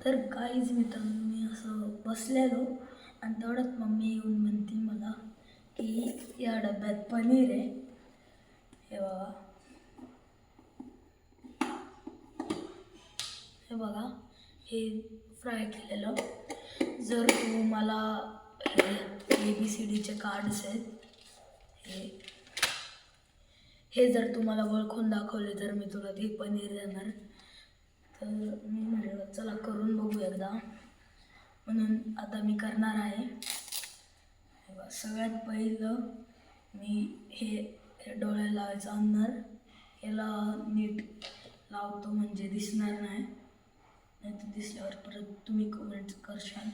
तर काहीच मित्रांनो, मी असं बसलेलो आणि तेवढ्यात मम्मी येऊन म्हणते मला की या डब्यात पनीर आहे, हे बघा, हे बघा, हे फ्राय केलेलं. जर तुम्हाला हे ABCDचे कार्ड्स आहेत, हे जर तुम्हाला ओळखून दाखवले तर मी तुला ते पनीर देणार. तर मी म्हटलं चला करून बघू एकदा, म्हणून आता मी करणार आहे. सगळ्यात पहिलं मी हे डोळ्याला लावायचं अंदर, याला नीट लावतो म्हणजे दिसणार नाही, नाही तर दिसल्यावर परत तुम्ही कमेंट करशाल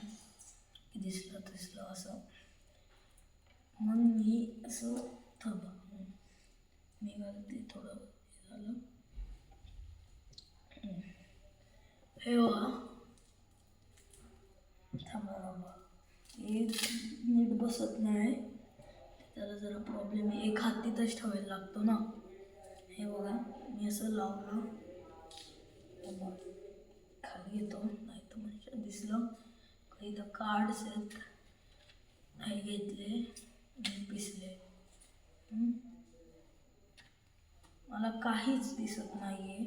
की दिसलं असं. मग मी असं थांबा, मी घालते थोडं झालं, हे बघा, थांबा, हे नीट बसत नाही, त्याला जरा प्रॉब्लेम आहे. एक हात तिथंच ठेवायला लागतो ना. हे बघा, मी असं लावलं, खाली येतो, नाही तर म्हणजे दिसलं काही तर कार्ड्स आहेत, नाही घेतले, नाही पिसले, मला काहीच दिसत नाहीये.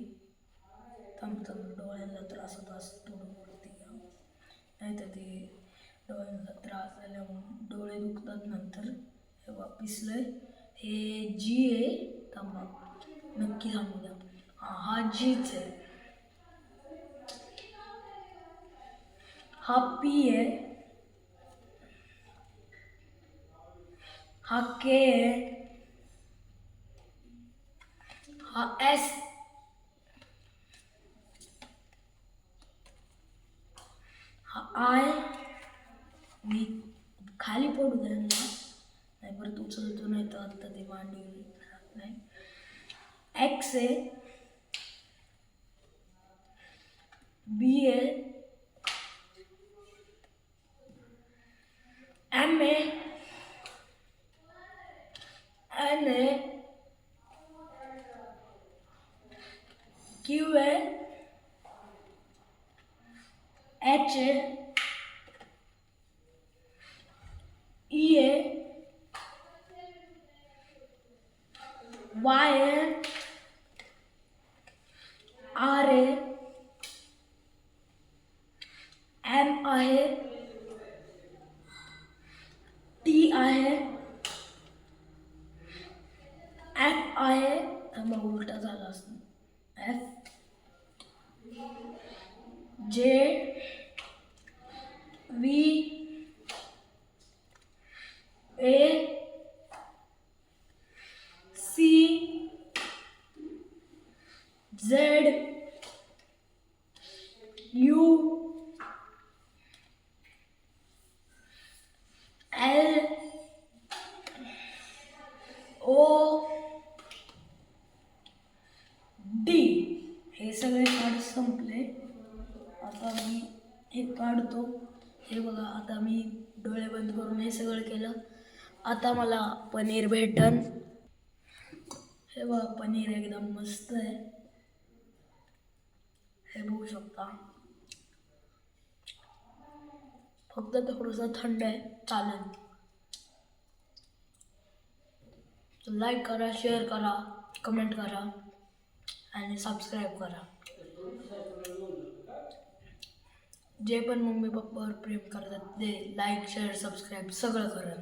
थांब डोळ्यांना त्रास होतो असं थोडं वरती घ्या, नाही तर ते डोळ्यांना त्रास झाल्यामुळे डोळे दुखतात नंतर. हे बघा पिसलंय, हे जी आहे, थांबा नक्की सांगू द्या, हा जीच आहे, हा पी आहे, हा के आहे, हा एस, हा आय, मी खाली पडू द्या ना, नाही परत उचलतो, नाही तर आता ते मांडी नाही. एक्स आहे, बी आहे, एम आहे, एन आहे, क्यू आहे, एच है, ई है, वाई है, आर है, एम आहे, टी आहे, एफ आहे, मग उलटा झाला असं, F, J, V, A, C, Z, U, L, O, D. हे सगळे कार्ड संपले. आता मी हे काढतो. हे बघा, आता मी डोळे बंद करून हे सगळं केलं. आता मला पनीर भेटन. हे बघा, पनीर एकदम मस्त आहे, हे बघू शकता. फक्त थोडंसं थंड आहे, चालेल. लाईक करा, शेअर करा, कमेंट करा आणि सबस्क्राईब करा. जे पण मम्मी पप्पावर प्रेम करतात ते लाईक शेअर सबस्क्राईब सगळं करा.